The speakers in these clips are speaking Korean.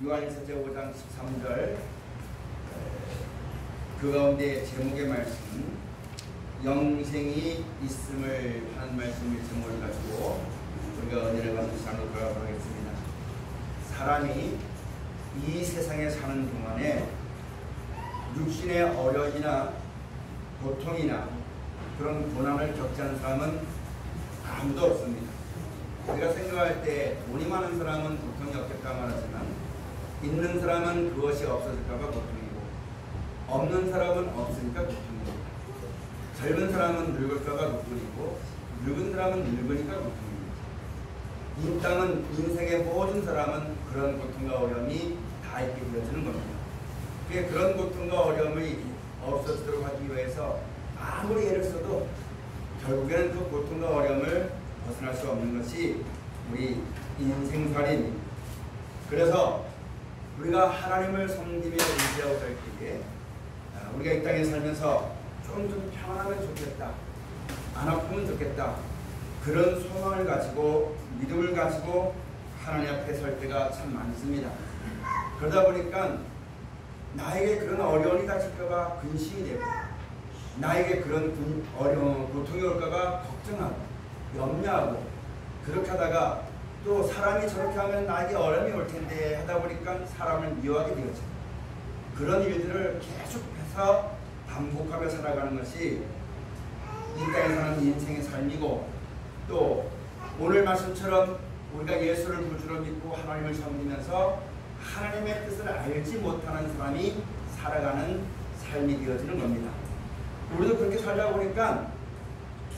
요한일서 5장 13절 그 가운데 제목의 말씀 영생이 있음을 하는 말씀의 제목을 가지고 우리가 은혜를 받는 시간으로 돌아가도록 하겠습니다. 사람이 이 세상에 사는 동안에 육신의 어려움이나 고통이나 그런 고난을 겪지 않은 사람은 아무도 없습니다. 우리가 생각할 때 돈이 많은 사람은 고통이 없겠다 말하지만 있는 사람은 그것이 없어질까 봐 고통이고 없는 사람은 없으니까 고통입니다. 젊은 사람은 늙을까 봐 고통이고 늙은 사람은 늙으니까 고통입니다. 이 땅은 인생의 모든 사람은 그런 고통과 어려움이 다 있게 되어지는 겁니다. 그런 고통과 어려움이 없어지도록 하기 위해서 아무리 애를 써도 결국에는 그 고통과 어려움을 벗어날 수 없는 것이 우리 인생살이입니다. 그래서 우리가 하나님을 섬기며 의지하고 살 때에 우리가 이 땅에 살면서 좀 평안하면 좋겠다, 안 아프면 좋겠다, 그런 소망을 가지고 믿음을 가지고 하나님 앞에 설 때가 참 많습니다. 그러다 보니까 나에게 그런 어려움이 닥칠까봐 근심이 되고 나에게 그런 어려운 고통이 올까봐 걱정하고 염려하고 그렇게 하다가 또 사람이 저렇게 하면 나에게 어려움이 올 텐데 하다 보니까 사람을 미워하게 되어져. 그런 일들을 계속해서 반복하며 살아가는 것이 이 땅에 사는 인생의 삶이고 또 오늘 말씀처럼 우리가 예수를 구주로 믿고 하나님을 섬기면서 하나님의 뜻을 알지 못하는 사람이 살아가는 삶이 되어지는 겁니다. 우리도 그렇게 살다 보니까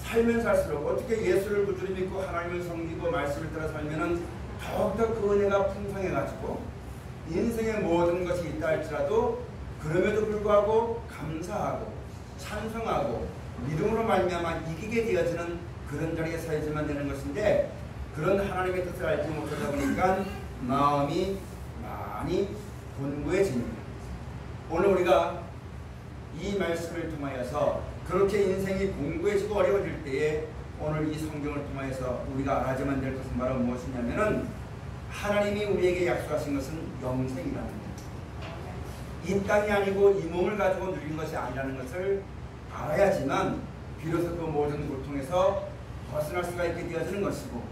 살면 살수록 어떻게 예수를 구주로 믿고 하나님을 섬기고 말씀을 따라 살면은 더욱더 그 은혜가 풍성해가지고 인생의 모든 것이 있다 할지라도 그럼에도 불구하고 감사하고 찬송하고 믿음으로 말미암아 이기게 되어지는 그런 자리에 서야지만 되는 것인데 그런 하나님의 뜻을 알지 못하다 보니까 마음이 많이 곤고해집니다. 오늘 우리가 이 말씀을 통하여서 그렇게 인생이 공고해지고 어려워질 때에 오늘 이 성경을 통하여서 우리가 알아야만 될 것은 바로 무엇이냐면은 하나님이 우리에게 약속하신 것은 영생이라는 겁니다. 이 땅이 아니고 이 몸을 가지고 누리는 것이 아니라는 것을 알아야지만 비로소 그 모든 고통에서 벗어날 수가 있게 되어지는 것이고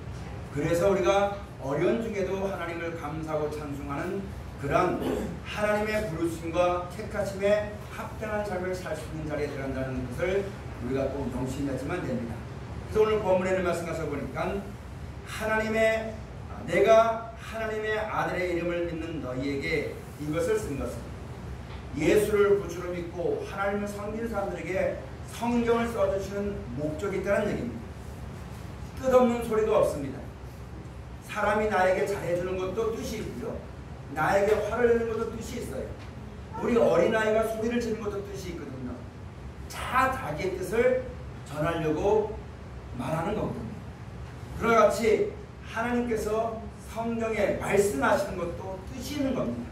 그래서 우리가 어려운 중에도 하나님을 감사하고 찬송하는 그러한 하나님의 부르심과 택하심에 합당한 삶을 살 수 있는 자리에 들어간다는 것을 우리가 꼭 명심하지만 됩니다. 그래서 오늘 본문에는 말씀하셔 보니까 내가 하나님의 아들의 이름을 믿는 너희에게 이것을 쓴 것은 예수를 구주로 믿고 하나님을 섬기는 사람들에게 성경을 써주시는 목적이 있다는 얘기입니다. 뜻없는 소리도 없습니다. 사람이 나에게 잘해주는 것도 뜻이 있고요. 나에게 화를 내는 것도 뜻이 있어요. 우리 어린아이가 소리를 지르는 것도 뜻이 있거든요. 자기의 뜻을 전하려고 말하는 거거든요. 그와 같이 하나님께서 성경에 말씀하시는 것도 뜻이 있는 겁니다.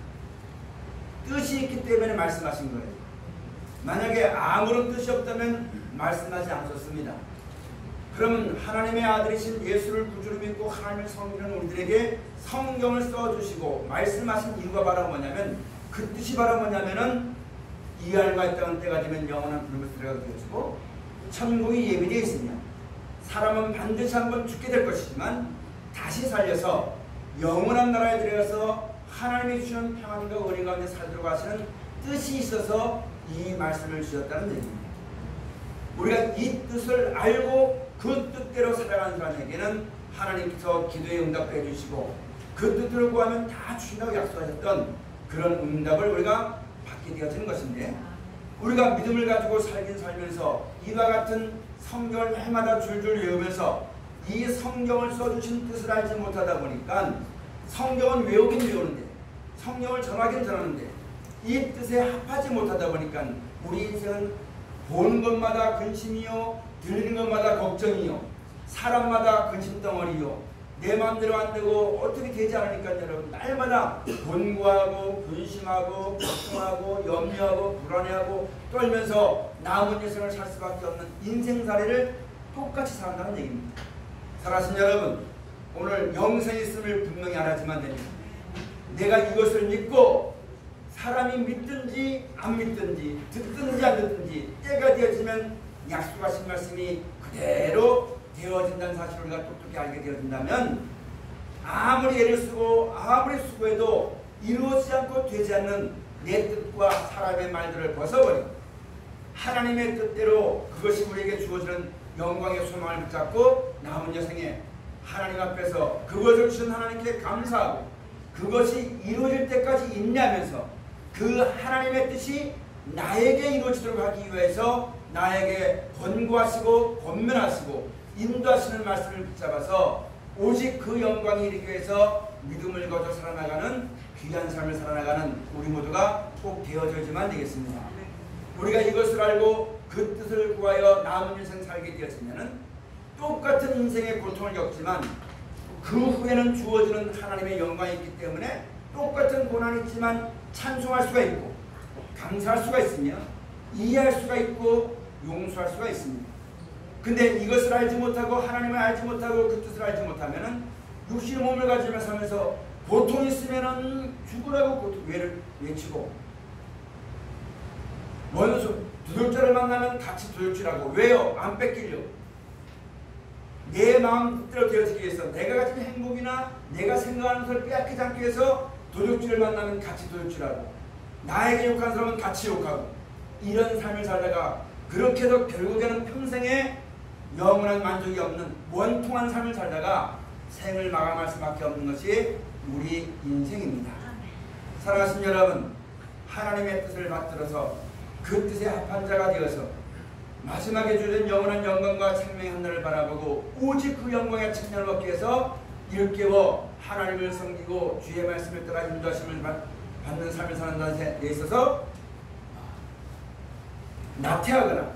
뜻이 있기 때문에 말씀하신 거예요. 만약에 아무런 뜻이 없다면 말씀하지 않았습니다. 그러면 하나님의 아들이신 예수를 구주로 믿고 하나님을 섬기는 우리들에게 성경을 써주시고 말씀하신 이유가 바로 뭐냐면 그 뜻이 바로 뭐냐면은 이 알과 이 땅은 때가 되면 영원한 불못에 들어가게 되어지고 천국이 예비되어 있으며 사람은 반드시 한번 죽게 될 것이지만 다시 살려서 영원한 나라에 들어가서 하나님이 주시는 평안과 은혜 가운데 살도록 하시는 뜻이 있어서 이 말씀을 주셨다는 얘기입니다. 우리가 이 뜻을 알고 그 뜻대로 살아가는 사람에게는 하나님께서 기도에 응답해 주시고 그 뜻대로 구하면 다 주신다고 약속하셨던 그런 응답을 우리가 받게 되어지는 것인데 우리가 믿음을 가지고 살면서 이와 같은 성경을 날마다 줄줄 외우면서 이 성경을 써주신 뜻을 알지 못하다 보니까 성경은 외우긴 외우는데 성경을 전하긴 전하는데 이 뜻에 합하지 못하다 보니까 우리 인생은 보는 것마다 근심이요 들리는 것마다 걱정이요 사람마다 근심덩어리요 내 마음대로 안 되고 어떻게 되지 않으니까 여러분 날마다 곤고하고 근심하고 걱정하고 염려하고 불안해하고 떨면서 남은 인생을 살 수밖에 없는 인생살이를 똑같이 산다는 얘기입니다. 사랑하신 여러분 오늘 영생이 있음을 분명히 알아야지만 됩니다. 내가 이것을 믿고 사람이 믿든지 안 믿든지 듣든지 안 듣든지 때가 되어지면 약속하신 말씀이 그대로 되어진다는 사실을 우리가 똑똑히 알게 되어진다면 아무리 애를 쓰고 아무리 수고해도 이루어지지 않고 되지 않는 내 뜻과 사람의 말들을 벗어버리고 하나님의 뜻대로 그것이 우리에게 주어지는 영광의 소망을 붙잡고 남은 여생에 하나님 앞에서 그것을 주신 하나님께 감사하고 그것이 이루어질 때까지 인내하면서 그 하나님의 뜻이 나에게 이루어지도록 하기 위해서 나에게 권고하시고 권면하시고 인도하시는 말씀을 붙잡아서 오직 그 영광이 이르기 위해서 믿음을 거저 살아나가는 귀한 삶을 살아나가는 우리 모두가 꼭 되어져야지만 되겠습니다. 우리가 이것을 알고 그 뜻을 구하여 남은 인생 살게 되었으면 똑같은 인생의 고통을 겪지만 그 후에는 주어지는 하나님의 영광이 있기 때문에 똑같은 고난이 있지만 찬송할 수가 있고 감사할 수가 있으며 이해할 수가 있고 용서할 수가 있습니다. 근데 이것을 알지 못하고 하나님을 알지 못하고 그 뜻을 알지 못하면은 육신의 몸을 가지며 살면서 고통이 있으면은 죽으라고 고통 외치고 원수 두들자를 만나면 같이 두들지라고 왜요? 안 뺏기려고 내 마음대로 되어지기 위해서 내가 가진 행복이나 내가 생각하는 것을 빼앗기지 않기 위해서 도둑질을 만나면 같이 도둑질하고 나에게 욕한 사람은 같이 욕하고 이런 삶을 살다가 그렇게도 결국에는 평생에 영원한 만족이 없는 원통한 삶을 살다가 생을 마감할 수밖에 없는 것이 우리 인생입니다. 사랑하신 여러분, 하나님의 뜻을 받들어서 그 뜻에 합한 자가 되어서 마지막에 주는 영원한 영광과 생명의 하늘을 바라보고 오직 그 영광의 찬양을 얻기 위해서 일깨워 하나님을 섬기고 주의 말씀을 따라 인도하심을 받는 삶을 사는 데 있어서 나태하거나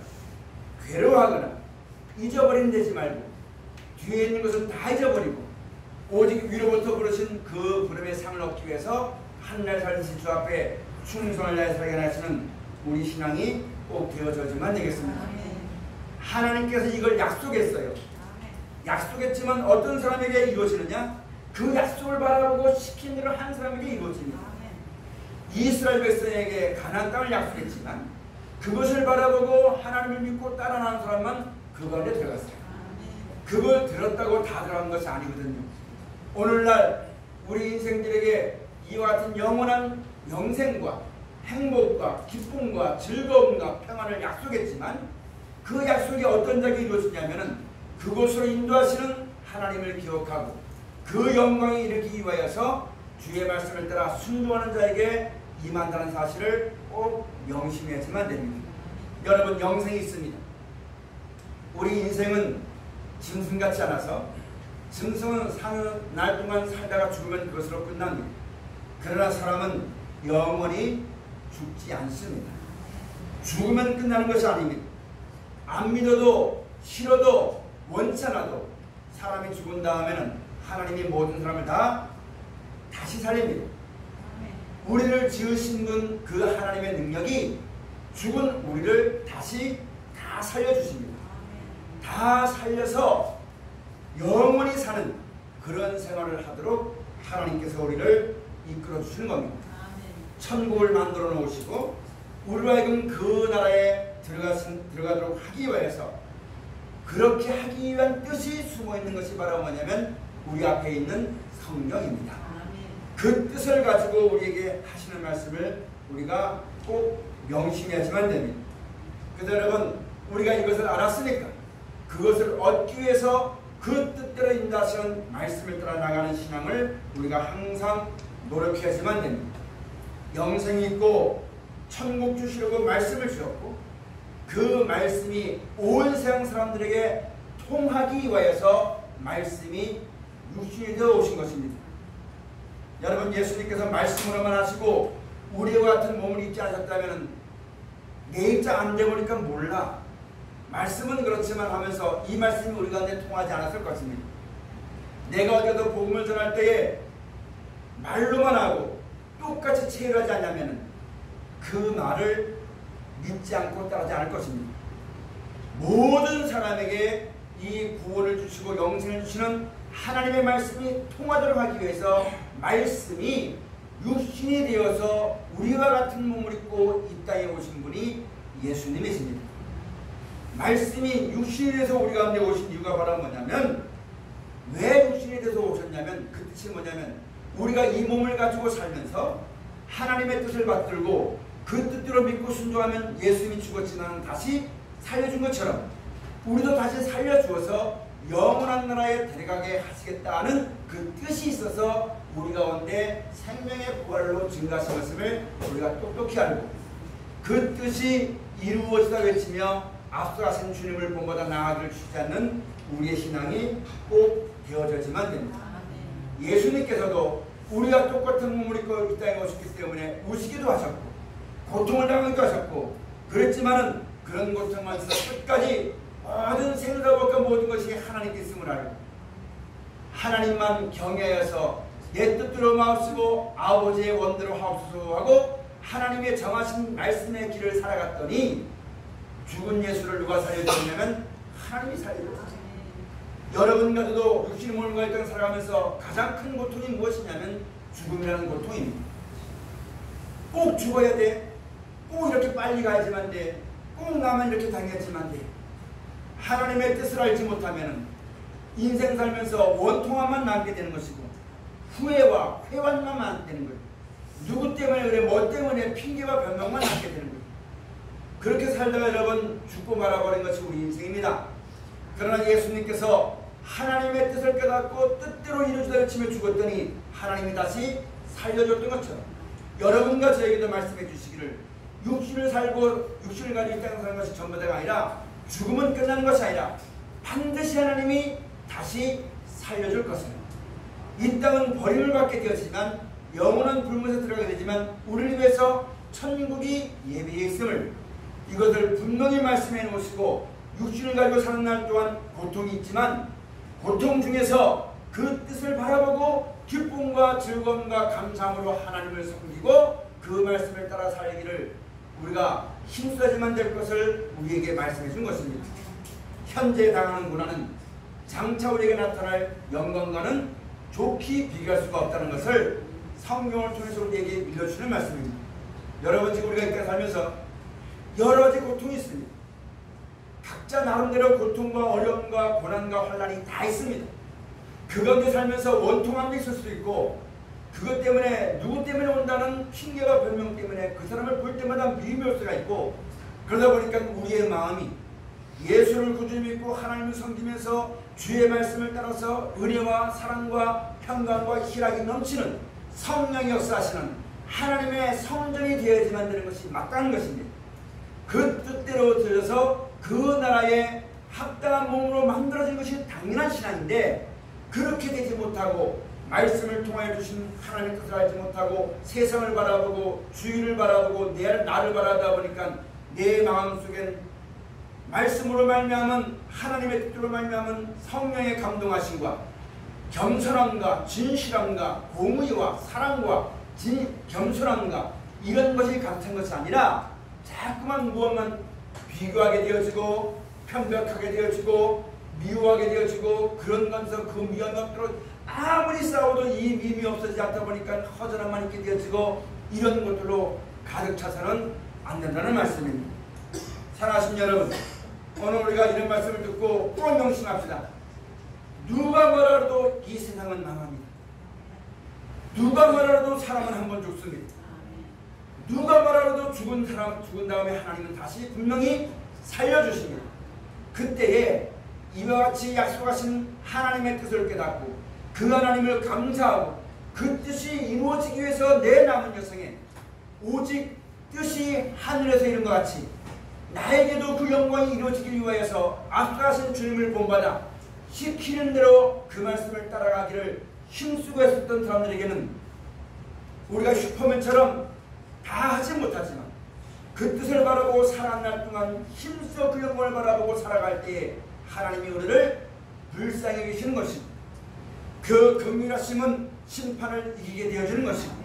괴로워하거나 잊어버리는 데지 말고 뒤에 있는 것은 다 잊어버리고 오직 위로부터 부르신 그 부름의 상을 얻기 위해서 한날 살듯이 주 앞에 충성을 다해 살게 하시는 우리 신앙이 꼭 되어져야지만 되겠습니다. 하나님께서 이걸 약속했어요. 약속했지만 어떤 사람에게 이루어지느냐? 그 약속을 바라보고 시킨 대로 한 사람에게 이루어집니다. 이스라엘 백성에게 가나안 땅을 약속했지만 그것을 바라보고 하나님을 믿고 따라가는 사람만 그 가운데 들어갔어요. 그걸 들었다고 다 들어간 것이 아니거든요. 오늘날 우리 인생들에게 이와 같은 영원한 영생과 행복과 기쁨과 즐거움과 평안을 약속했지만 그 약속이 어떤 자에게 이루어지냐면은 그곳으로 인도하시는 하나님을 기억하고 그 영광이 이르기 위하여서 주의 말씀을 따라 순종하는 자에게 임한다는 사실을 꼭 명심해야지만 됩니다. 여러분, 영생이 있습니다. 우리 인생은 짐승 같지 않아서 짐승은 사는 날 동안 살다가 죽으면 그것으로 끝납니다. 그러나 사람은 영원히 죽지 않습니다. 죽으면 끝나는 것이 아닙니다. 안 믿어도 싫어도 원치 않아도 사람이 죽은 다음에는 하나님이 모든 사람을 다시 살립니다. 우리를 지으신 분 그 하나님의 능력이 죽은 우리를 다시 다 살려주십니다. 다 살려서 영원히 사는 그런 생활을 하도록 하나님께서 우리를 이끌어 주시는 겁니다. 천국을 만들어 놓으시고 우리로 하여금 그 나라에 들어가도록 하기 위해서 그렇게 하기 위한 뜻이 숨어있는 것이 바로 뭐냐면 우리 앞에 있는 성령입니다. 그 뜻을 가지고 우리에게 하시는 말씀을 우리가 꼭 명심해야지만 됩니다. 그래서 여러분, 우리가 이것을 알았으니까 그것을 얻기 위해서 그 뜻대로 인도하시는 말씀을 따라 나가는 신앙을 우리가 항상 노력해야지만 됩니다. 영생이 있고 천국 주시려고 말씀을 주셨고 그 말씀이 온 세상 사람들에게 통하기 위하여서 말씀이 육신이 되어 오신 것입니다. 여러분, 예수님께서 말씀으로만 하시고 우리와 같은 몸을 입지 않으셨다면 내 입장 안 되보니까 몰라. 말씀은 그렇지만 하면서 이 말씀이 우리 가운데 통하지 않았을 것입니다. 내가 어제도 복음을 전할 때에 말로만 하고 똑같이 체결하지 않냐면 그 말을 믿지 않고 따르지 않을 것입니다. 모든 사람에게 이 구원을 주시고 영생을 주시는 하나님의 말씀이 통하도록 하기 위해서 말씀이 예수님이십니다. 말씀이 육신이 돼서 우리 가운데 오신 이유가 바로 뭐냐면, 왜 육신이 돼서 오셨냐면, 그 뜻이 뭐냐면 우리가 이 몸을 가지고 살면서 하나님의 뜻을 받들고 그 뜻대로 믿고 순종하면 예수님이 죽었지만 다시 살려준 것처럼 우리도 다시 살려주어서 영원한 나라에 데려가게 하시겠다는 그 뜻이 있어서 우리 가운데 생명의 부활로 증가하신 것을 우리가 똑똑히 알고 그 뜻이 이루어지다 외치며 앞서가신 주님을 본보다 나아가기를 주지 않는 우리의 신앙이 꼭 되어져야지만 됩니다. 예수님께서도 우리가 똑같은 몸을 입고 이 땅에 오셨기 때문에 우시기도 하셨고 고통을 당하기도 하셨고 그랬지만은 그런 고통만 있어 끝까지 모든 생사복과 모든 것이 하나님께 있음을 알고 하나님만 경외하여서 내 뜻대로 마음쓰고 아버지의 원대로 하옵소서 하고 하나님의 정하신 말씀의 길을 살아갔더니 죽은 예수를 누가 살려주냐면 하나님이 살려줬어요. 여러분과 저도 육신의 몸과 이 땅을 살아가면서 가장 큰 고통이 무엇이냐면 죽음이라는 고통입니다. 꼭 죽어야 돼. 꼭 이렇게 빨리 가야지만 돼. 꼭 나만 이렇게 당했지만 돼. 하나님의 뜻을 알지 못하면 인생 살면서 원통함만 남게 되는 것이고 후회와 회환만 되는 거예요. 누구 때문에 그래 뭐 때문에 핑계와 변명만 남게 되는 거예요. 그렇게 살다가 여러분 죽고 말아버린 것이 우리 인생입니다. 그러나 예수님께서 하나님의 뜻을 깨닫고 뜻대로 이루어지다 외치며 죽었더니 하나님이 다시 살려줬던 것처럼 여러분과 저에게도 말씀해 주시기를 육신을 살고 육신을 가지고 이 땅에 사는 것이 전부다가 아니라 죽음은 끝나는 것이 아니라 반드시 하나님이 다시 살려줄 것을 이 땅은 버림을 받게 되었지만 영원한 불못에 들어가게 되지만 우리를 위해서 천국이 예비해 있음을 이것을 분명히 말씀해 놓으시고 육신을 가지고 사는 날 동안 고통이 있지만 고통 중에서 그 뜻을 바라보고 기쁨과 즐거움과 감사함으로 하나님을 섬기고 그 말씀을 따라 살기를 우리가 힘쓰지만 될 것을 우리에게 말씀해 준 것입니다. 현재 당하는 고난은 장차 우리에게 나타날 영광과는 좋게 비교할 수가 없다는 것을 성경을 통해서 우리에게 일러주는 말씀입니다. 여러분 지금 우리가 이렇게 살면서 여러 가지 고통이 있습니다. 각자 나름대로 고통과 어려움과 고난과 환난이 다 있습니다. 그 가운데 살면서 원통함도 있을 수도 있고 그것 때문에 누구 때문에 온다는 핑계와 변명 때문에 그 사람을 볼 때마다 미움이 올 수가 있고 그러다 보니까 우리의 마음이 예수를 구주로 믿고 하나님을 섬기면서 주의 말씀을 따라서 은혜와 사랑과 평강과 희락이 넘치는 성령이 역사하시는 하나님의 성전이 되어야지만 되는 것이 마땅한 것입니다. 그 뜻대로 들여서 그 나라에 합당한 몸으로 만들어진 것이 당연한 신앙인데 그렇게 되지 못하고 말씀을 통하여 주신 하나님의 뜻을 알지 못하고 세상을 바라보고 주위를 바라보고 나를 바라다 보니까 내 마음속엔 말씀으로 말미암은 하나님의 뜻으로 말미암은 성령의 감동하심과 겸손함과 진실함과 공의와 사랑과 겸손함과 이런 것이 같은 것이 아니라 자꾸만 무엇만 비교하게 되어지고 편벽하게 되어지고 미워하게 되어지고 그런 것에서 그 미워한 것들로 아무리 싸워도 이 미움이 없어지지 않다 보니까 허전함만 있게 되어지고 이런 것들로 가득 차서는 안 된다는 말씀입니다. 사랑하신 여러분, 오늘 우리가 이런 말씀을 듣고 꼭 명심합시다. 누가 뭐라도 이 세상은 망합니다. 누가 뭐라도 사람은 한 번 죽습니다. 누가 뭐라도 죽은 다음에 하나님은 다시 분명히 살려주십니다. 그때에 이와 같이 약속하신 하나님의 뜻을 깨닫고 그 하나님을 감사하고 그 뜻이 이루어지기 위해서 내 남은 여생에 오직 뜻이 하늘에서 이룬 것 같이 나에게도 그 영광이 이루어지기 위하여서 앞서가신 주님을 본받아 시키는 대로 그 말씀을 따라가기를 힘쓰고 했었던 사람들에게는 우리가 슈퍼맨처럼 다 하지 못하지만 그 뜻을 바라보고 살아간 날 동안 힘써 그 영광을 바라보고 살아갈 때에 하나님이 우리를 불쌍히 계시는 것입니다. 그 긍휼하심은 심판을 이기게 되어지는 것입니다.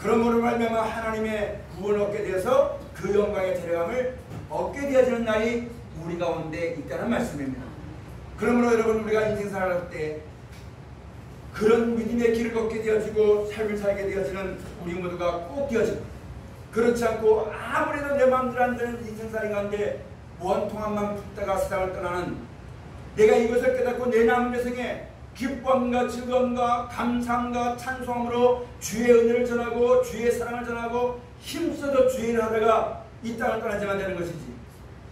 그러므로 말미암아 하나님의 구원을 얻게 되어서 그 영광의 데려감을 얻게 되어지는 날이 우리 가운데 있다는 말씀입니다. 그러므로 여러분 우리가 인생 살아갈 때 그런 믿음의 길을 걷게 되어지고 삶을 살게 되어지는 우리 모두가 꼭 되어지고 그렇지 않고 아무래도 내 마음대로 안 되는 인생살이 가운데 원통함만 붙다가 세상을 떠나는, 내가 이것을 깨닫고 내 남은 여생에 기쁨과 즐거움과 감사함과 찬송함으로 주의 은혜를 전하고 주의 사랑을 전하고 힘써서 주의 일을 하다가 이 땅을 떠나지만 되는 것이지,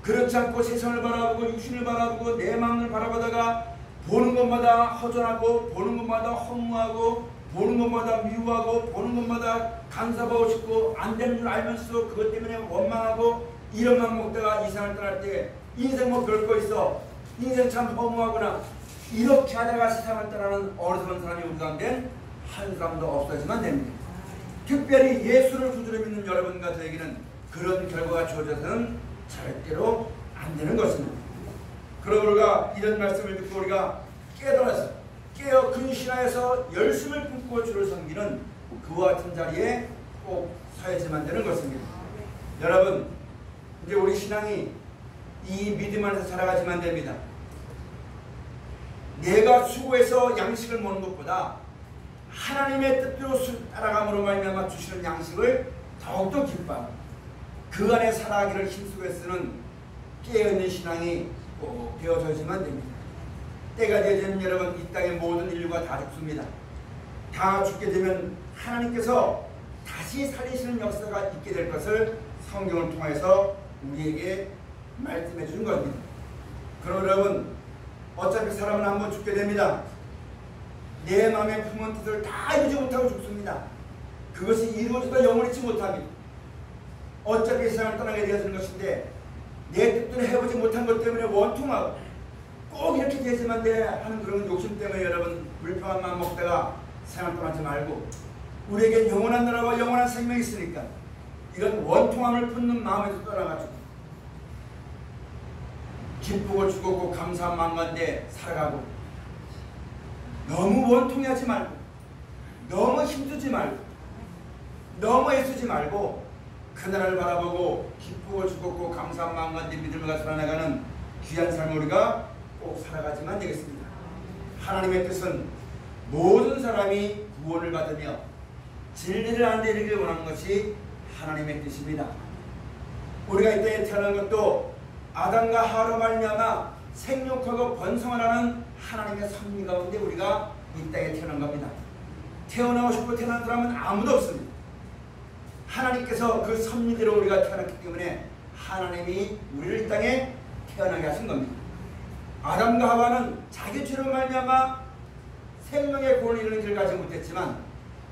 그렇지 않고 세상을 바라보고 육신을 바라보고 내 마음을 바라보다가 보는 것마다 허전하고 보는 것마다 허무하고 보는 것마다 미워하고 보는 것마다 간섭하고 싶고 안 되는 줄 알면서 그것 때문에 원망하고 이런 맘 먹다가 이 세상을 떠날 때 인생 뭐 별거 있어, 인생 참 허무하구나, 이렇게 하다가 세상을 떠나는 어리석은 사람이 우리 가운데 한 사람도 없어지만 됩니다. 특별히 예수를 구주로 믿는 여러분과 저에게는 그런 결과가 주어져서는 절대로 안 되는 것입니다. 그러므로 우리가 이런 말씀을 듣고 우리가 깨달아서 깨어 근신하여서 열심을 품고 주를 섬기는 그와 같은 자리에 꼭 서야지만 되는 것입니다. 여러분, 이제 우리 신앙이 이 믿음 안에서 살아가지만 됩니다. 내가 수고해서 양식을 먹는 것보다 하나님의 뜻대로 따라감으로 말미암아 주시는 양식을 더욱더 기뻐하고 그 안에 살아가기를 힘쓰고 쓰는 깨어있는 신앙이 꼭 되어져야지만 됩니다. 때가 되면 여러분, 이 땅의 모든 인류가 다 죽습니다. 다 죽게 되면 하나님께서 다시 살리시는 역사가 있게 될 것을 성경을 통해서 우리에게 말씀해 주는 겁니다. 그럼 여러분, 어차피 사람은 한번 죽게 됩니다. 내 마음에 품은 뜻을 다 이루지 못하고 죽습니다. 그것이 이루어져도 영원히 있지 못합니다. 어차피 세상을 떠나게 되어지는 것인데 내 뜻대로 해보지 못한 것 때문에 원통하고 꼭 이렇게 되지만 돼 하는 그런 욕심 때문에 여러분 불평한 마음 먹다가 세상을 떠나지 말고, 우리에겐 영원한 나라와 영원한 생명이 있으니까 이런 원통함을 품는 마음에서 떠나가지고 기쁘고 즐겁고 감사한 마음 가운데 살아가고, 너무 원통해하지 말고 너무 힘주지 말고 너무 애쓰지 말고 그날을 바라보고 기쁘고 즐겁고 감사한 마음 가운데 믿음을 가지고 살아나가는 귀한 삶을 우리가 꼭 살아가지만 되겠습니다. 하나님의 뜻은 모든 사람이 구원을 받으며 진리를 아는 데 이르기를 원하는 것이 하나님의 뜻입니다. 우리가 이 땅에 태어난 것도 아담과 하와로 말미암아 생육하고 번성하라는 하나님의 섭리 가운데 우리가 이 땅에 태어난 겁니다. 태어나고 싶고 태어난 사람은 아무도 없습니다. 하나님께서 그 섭리대로 우리가 태어났기 때문에 하나님이 우리를 이 땅에 태어나게 하신 겁니다. 아담과 하와는 자기 죄로 말미암아 생명의 구원을 이루는 길을 가지 못했지만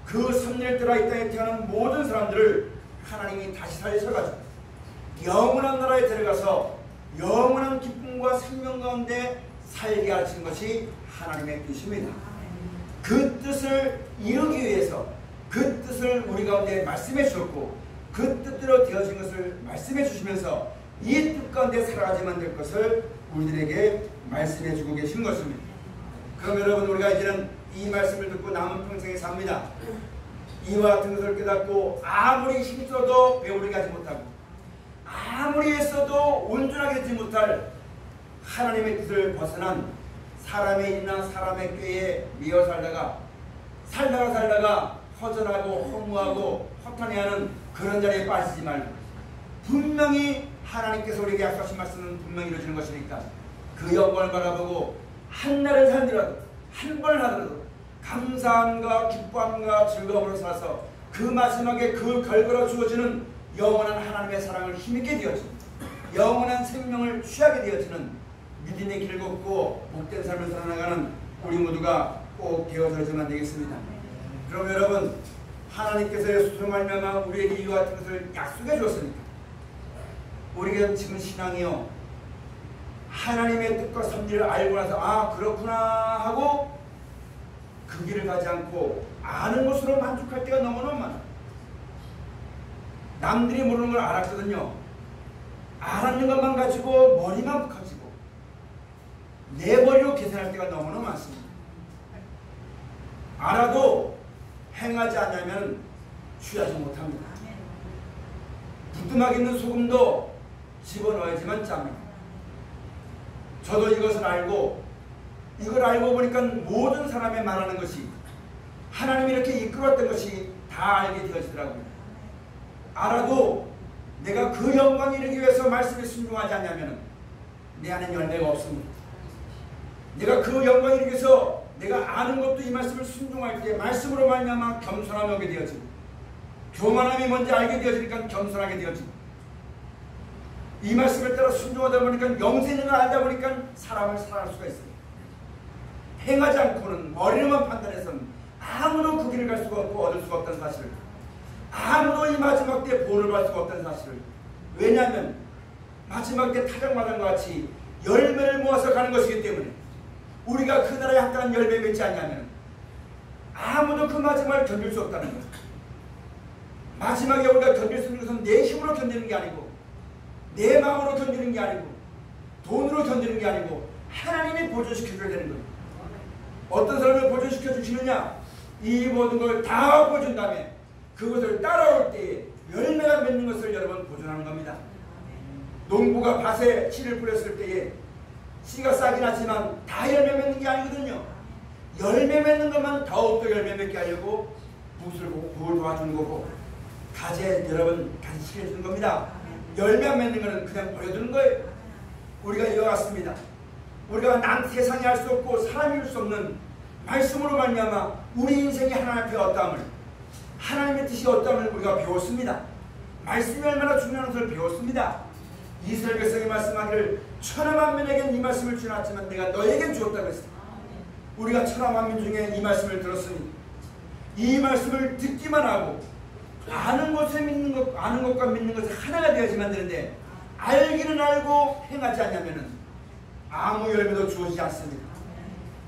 그 섭리를 따라 이 땅에 태어난 모든 사람들을 하나님이 다시 살리셔가지고 영원한 나라에 데려가서 영원한 기쁨과 생명 가운데 살게 하신 것이 하나님의 뜻입니다. 그 뜻을 이루기 위해서 그 뜻을 우리 가운데 말씀해 주셨고 그 뜻대로 되어진 것을 말씀해 주시면서 이 뜻 가운데 살아가지만 될 것을 우리들에게 말씀해 주고 계신 것입니다. 그럼 여러분, 우리가 이제는 이 말씀을 듣고 남은 평생에 삽니다. 이와 같은 것을 깨닫고 아무리 힘써도 배우리 가지 못하고 아무리 애써도 온전하게 되지 못할 하나님의 뜻을 벗어난 사람의 일이나 사람의 꾀에 미어 살다가 허전하고 허무하고 허탄해하는 그런 자리에 빠지지 말고, 분명히 하나님께서 우리에게 약속하신 말씀은 분명히 이루어지는 것이니까 그 영광을 바라보고 한 날을 살더라도 한 번을 하더라도 감사함과 기쁨과 즐거움으로 살아서 그 마지막에 그 결과로 주어지는 영원한 하나님의 사랑을 힘있게 되어지는, 영원한 생명을 취하게 되어지는 믿음의 길을 걷고 복된 삶을 살아나가는 우리 모두가 꼭 되어져야만 되겠습니다. 그럼 여러분, 하나님께서 예수로 말미암아 우리에게 이와 같은 것을 약속해 주었으니까 우리가 지금 신앙이요, 하나님의 뜻과 섭리를 알고 나서 아 그렇구나 하고 그 길을 가지 않고 아는 것으로 만족할 때가 너무너무 많아요. 남들이 모르는 걸 알았거든요. 알았는 것만 가지고 머리만 가지고 내 머리로 계산할 때가 너무너무 많습니다. 알아도 행하지 않으면 취하지 못합니다. 부뚜막에 있는 소금도 집어넣어야지만 짭니다. 저도 이것을 알고 이걸 알고 보니까 모든 사람이 말하는 것이 하나님이 이렇게 이끌었던 것이 다 알게 되어지더라고요. 알아도 내가 그 영광을 이루기 위해서 말씀에 순종하지 않냐면 내 안에 열매가 없습니다. 내가 그 영광을 이루기 위해서 내가 아는 것도 이 말씀을 순종할 때 말씀으로 말미암아 겸손함이 오게 되어지고 교만함이 뭔지 알게 되어지니까 겸손하게 되어지고 이 말씀을 따라 순종하다 보니까 영생을 알다 보니까 사람을 사랑할 수가 있습니다. 행하지 않고는 머리로만 판단해서는 아무도 그 길을 갈 수가 없고 얻을 수가 없다는 사실을, 아무도 이 마지막 때 본을 받을 수가 없다는 사실을, 왜냐하면 마지막 때 타작마당과 같이 열매를 모아서 가는 것이기 때문에 우리가 그 나라에 합당한 열매 맺지 않냐면 아무도 그 마지막을 견딜 수 없다는 거예요. 마지막에 우리가 견딜 수 있는 것은 내 힘으로 견디는 게 아니고 내 마음으로 견디는 게 아니고 돈으로 견디는 게 아니고 하나님이 보존시켜줘야 되는 거예요. 어떤 사람을 보존시켜 주시느냐? 이 모든 걸 다 보여준 다음에 그것을 따라올 때에 열매가 맺는 것을 여러분 보존하는 겁니다. 농부가 밭에 씨를 뿌렸을 때에 씨가 싹이 났지만 다 열매 맺는 게 아니거든요. 열매 맺는 것만 더욱더 열매 맺게 하려고 붓을 도와주는 거고 가지에 여러분 간식해 주는 겁니다. 열매 안 맺는 것은 그냥 버려두는 거예요. 우리가 이와 같습니다. 우리가 세상에 할 수 없고 사람이 할 수 없는 말씀으로 말미암아 우리 인생이 하나님 앞에 어떠함을, 하나님의 뜻이 어떠함을 우리가 배웠습니다. 말씀이 얼마나 중요한 것을 배웠습니다. 이스라엘 백성이 말씀하기를 천하만민에겐 이 말씀을 주놨지만 내가 너에겐 주었다고 했습니다. 우리가 천하만민 중에 이 말씀을 들었으니 이 말씀을 듣기만 하고 아는 것과 믿는 것이 하나가 되어야지만 되는데 알기는 알고 행하지 않냐면 아무 열매도 주어지지 않습니다.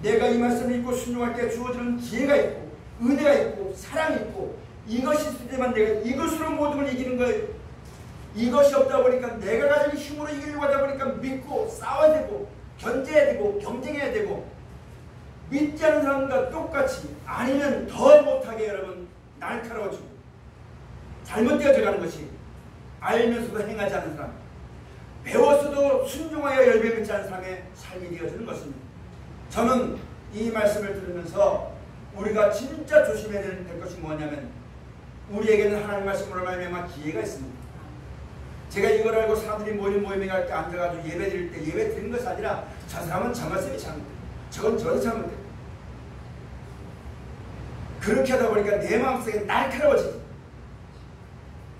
내가 이 말씀을 읽고 순종할 때 주어지는 지혜가 있고 은혜가 있고 사랑이 있고 이것이 있을 때만 내가 이것으로 모든 걸 이기는 거예요. 이것이 없다 보니까 내가 가진 힘으로 이기려고 하다 보니까 믿고 싸워야 되고 견제해야 되고 경쟁해야 되고 믿지 않는 사람과 똑같이 아니면 더 못하게 여러분 날카로워지고 잘못되어져 가는 것이 알면서도 행하지 않는 사람, 배웠어도 순종하여 열매 맺지 않는 사람의 삶이 되어지는 것입니다. 저는 이 말씀을 들으면서 우리가 진짜 조심해야 될 것이 뭐냐면 우리에게는 하나님 말씀으로 말미암아 기회가 있습니다. 제가 이걸 알고 사람들이 모임에 갈 때 앉아가지고 예배 드릴 때 예배 드리는 것이 아니라 저 사람은 저 말씀이 잘못돼, 저건 저런 잘못돼. 그렇게 하다 보니까 내 마음속에 날카로워지지.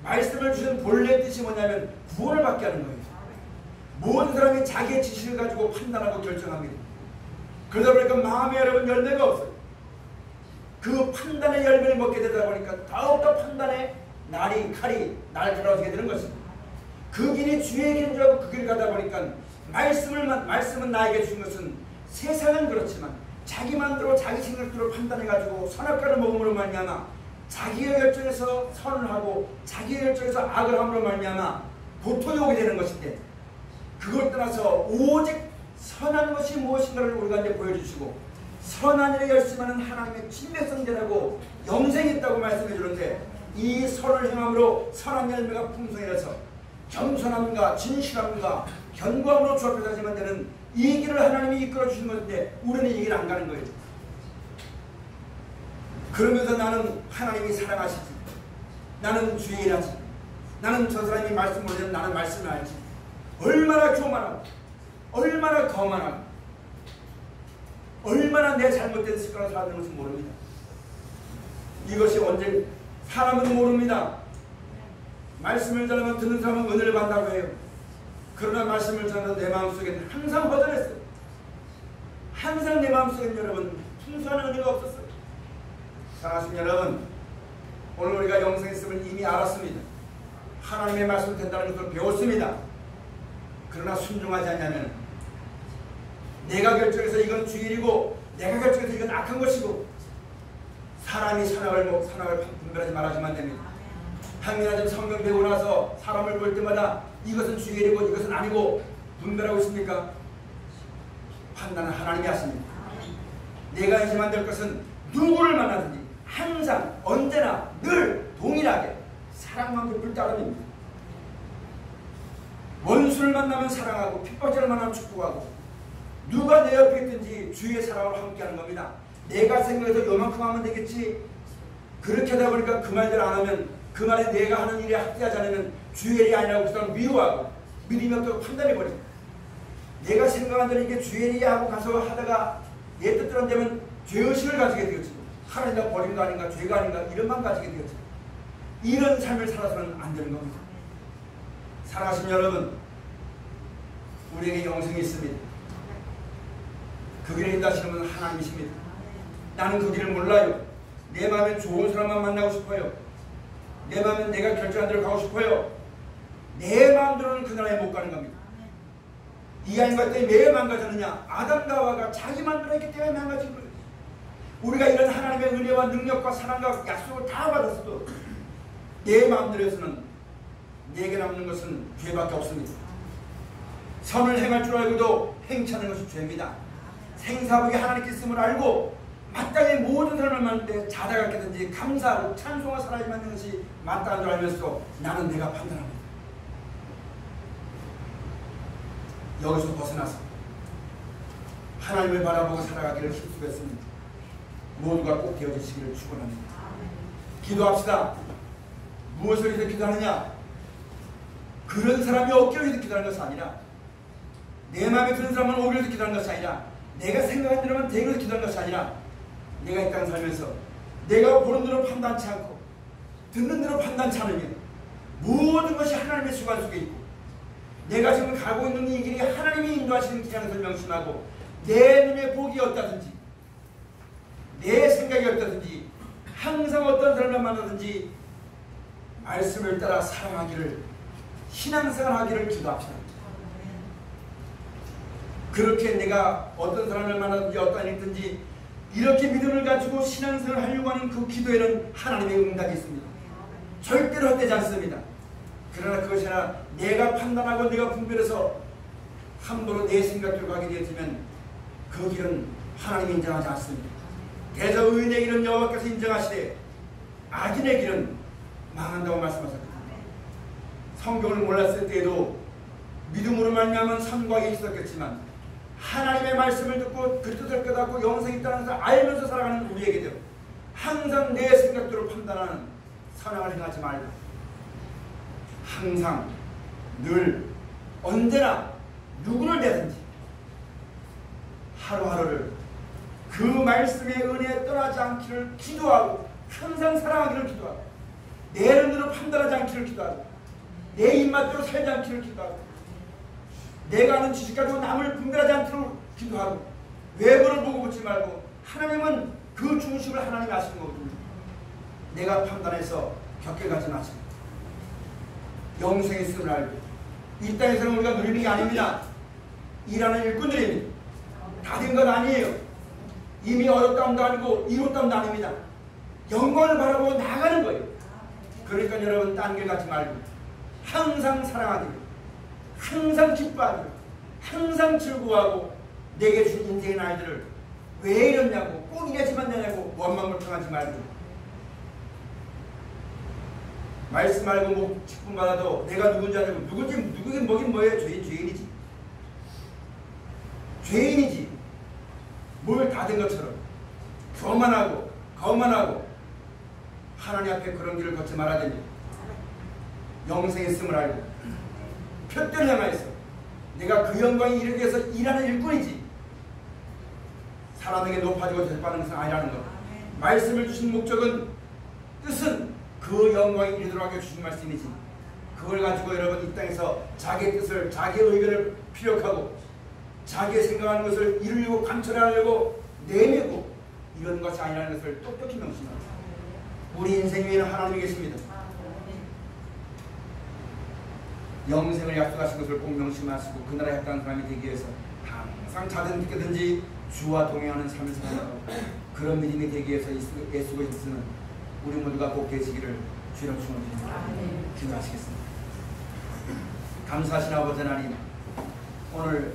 말씀을 주신 본래 뜻이 뭐냐면 구원을 받게 하는 거예요. 모든 사람이 자기의 지식을 가지고 판단하고 결정합니다. 그러다 보니까 마음에 여러분 열매가 없어요. 그 판단의 열매를 먹게 되다 보니까 더욱더 판단의 칼이 날카로워지게 되는 것입니다. 그 길이 주의 길인 줄 알고 그 길을 가다 보니까 말씀은 나에게 주신 것은 세상은 그렇지만 자기 마음대로 자기 생각대로 판단해가지고 선악과를 먹음으로 말미암아 자기의 결정에서 선을 하고 자기의 결정에서 악을 함으로 말미암아 고통이 오게 되는 것인데 그걸 떠나서 오직 선한 것이 무엇인가를 우리가 이제 보여주시고 선한 일에 열심하는 하나님의 친백성들하고 영생이 있다고 말씀해 주는데 이 선을 행함으로 선한 열매가 풍성해서 겸손함과 진실함과 견고함으로 주 앞에 서지만 되는 이 길을 하나님이 이끌어 주신 것인데 우리는 이 길 안 가는 거예요. 그러면서 나는 하나님이 사랑하시지, 나는 주의 일하지, 나는 저 사람이 말씀을 하면 나는 말씀을 알지. 얼마나 교만하고 얼마나 거만하고 얼마나 내 잘못된 습관을 살아가는 것을 모릅니다. 이것이 언제 사람은 모릅니다. 말씀을 전하면 듣는 사람은 은혜를 받는다고 해요. 그러나 말씀을 전하는 내 마음속에는 항상 허전했어요. 항상 내 마음속에는 여러분 풍성한 은혜가 없었어요. 사랑하시는 여러분, 오늘 우리가 영생에 있음을 이미 알았습니다. 하나님의 말씀이 된다는 것을 배웠습니다. 그러나 순종하지 않냐면 내가 결정해서 이건 주일이고 내가 결정해서 이건 악한 것이고 사람이 선악을 분별하지 말아주면 됩니다. 당연하지만 성경 배우고 나서 사람을 볼 때마다 이것은 주일이고 이것은 아니고 분별하고 있습니까? 판단은 하나님이 하십니다. 내가 인지만 될 것은 누구를 만나든지 항상 언제나 늘 동일하게 사랑만 베풀 따름입니다. 원수를 만나면 사랑하고 핍박자를 만나면 축복하고 누가 내 옆에 있든지 주의 사랑으로 함께하는 겁니다. 내가 생각해서 요만큼 하면 되겠지, 그렇게 하다 보니까 그 말대로 안 하면 그 말에 내가 하는 일에 합리하지 않으면 주의 일이 아니라고 그사람 미워하고 믿음이 없다고 판단해버리죠. 내가 생각한 대로 이게 주의 일이야 하고 가서 하다가 내 뜻대로 안 되면 죄의식을 가지게 되었지. 하나님 버린 거 아닌가, 죄가 아닌가 이런만 가지게 되었지. 이런 삶을 살아서는 안 되는 겁니다. 사랑하신 여러분, 우리에게 영생이 있습니다. 그 길에 인도하시는 분은 하나님이십니다. 나는 그 길을 몰라요. 내 마음에 좋은 사람만 만나고 싶어요. 내 마음에 내가 결정한 대로 가고 싶어요. 내 마음대로는 그 나라에 못 가는 겁니다. 이 아인과 때문에 왜 망가졌느냐? 아담과 하와가 자기 마음대로 했기 때문에 망가진 거예요. 우리가 이런 하나님의 은혜와 능력과 사랑과 약속을 다 받았어도 내 마음대로 해서는 내게 남는 것은 죄밖에 없습니다. 선을 행할 줄 알고도 행치 않는 것이 죄입니다. 생사복이 하나님께 있음을 알고 마땅히 모든 사람을 만나는데 자다가 깨든지 감사하고 찬송하고 살아야만 하는 것이 맞다는 줄 알면서도 나는 내가 판단합니다. 여기서 벗어나서 하나님을 바라보고 살아가기를 힘쓰겠습니다. 모두가 꼭 되어주시기를 축원합니다. 기도합시다. 무엇을 위해서 기도하느냐? 그런 사람이 없기를 위해서 기도하는 것이 아니라, 내 마음에 드는 사람은 오기를 위해서 기도하는 것이 아니라, 내가 생각한 대로만 되기 위해서 기도하는 것이 아니라, 내가 이 땅 살면서 내가 보는 대로 판단치 않고 듣는 대로 판단치 않으면 모든 것이 하나님의 주관 속에 있고, 내가 지금 가고 있는 이 길이 하나님이 인도하시는 길이라는 것을 명심하고, 내 눈에 복이 없다든지 내 생각이 없다든지 항상 어떤 사람을 만나든지 말씀을 따라 사랑하기를, 신앙생활 하기를 기도합시다. 그렇게 내가 어떤 사람을 만나든지 어떤 일이 있든지 이렇게 믿음을 가지고 신앙생활을 하려고 하는 그 기도에는 하나님의 응답이 있습니다. 절대로 헛되지 않습니다. 그러나 그것이 아니라 내가 판단하고 내가 분별해서 함부로 내 생각대로 가게 되었으면 그 길은 하나님이 인정하지 않습니다. 그래서 의인의 길은 여호와께서 인정하시되 악인의 길은 망한다고 말씀하셨습니다. 성경을 몰랐을 때에도 믿음으로 말미암은 선과 악이 있었겠지만 하나님의 말씀을 듣고 그 뜻을 깨닫고 영생이 있다는 것을 알면서 살아가는 우리에게도 항상 내 생각대로 판단하는 선악을 행하지 말고 항상 늘 언제나 누구를 대든지 하루하루를 그 말씀의 은혜에 떠나지 않기를 기도하고 항상 사랑하기를 기도하고 내 눈으로 판단하지 않기를 기도하고 내 입맛대로 살지 않기를 기도하고 내가 아는 지식 가지고 남을 분별하지 않도록 기도하고 외부를 보고 보지 말고 하나님은 그 중심을 하나님이 아시는 거거든요. 내가 판단해서 격해 가지 마세요. 영생이 있음을 알고 이 땅에서는 우리가 누리는 게 아닙니다. 일하는 일꾼들입니다. 다 된 건 아니에요. 이미 어렵다함도 아니고 이뤘다함도 아닙니다. 영광을 바라보고 나가는 거예요. 그러니까 여러분 딴 길 가지 말고 항상 사랑하기를, 항상 기뻐하기를, 항상 즐거워하고 내게 준 인생의 날들을 왜 이랬냐고 꼭 이래야지만 되냐고 원망불평하지 말고 말씀 알고 뭐 직분 받아도 내가 누군지 알고 누구긴 뭐긴 뭐예요. 죄인이지. 죄인이지. 뭘 다 된 것처럼 거만하고 하나님 앞에 그런 길을 걷지 말아야 됩니다. 영생에 있음을 알고 표대를 향하여서 내가 그 영광에 이르기 위해서 일하는 일꾼이지 사람에게 높아지고 대접받는 것은 아니라는 것. 말씀을 주신 목적은 뜻은 그 영광에 이르도록 하게 주신 말씀이지 그걸 가지고 여러분 이 땅에서 자기의 뜻을 자기의 의견을 피력하고 자기의 생각하는 것을 이루려고 관철하려고 내밀고 이런 것이 아니라는 것을 똑똑히 명심합니다. 우리 인생 위에는 하나님이 계십니다. 영생을 약속하신 것을 꼭 명심하시고 그 나라에 합당한 사람이 되기 위해서 항상 자든 늦게든지 주와 동행하는 삶을 살아가고 그런 믿음이 되기 위해서 애쓰고 있으는 우리 모두가 꼭 되시기를 주로 축원드립니다. 기도하시겠습니다. 감사하신 아버지 하나님, 오늘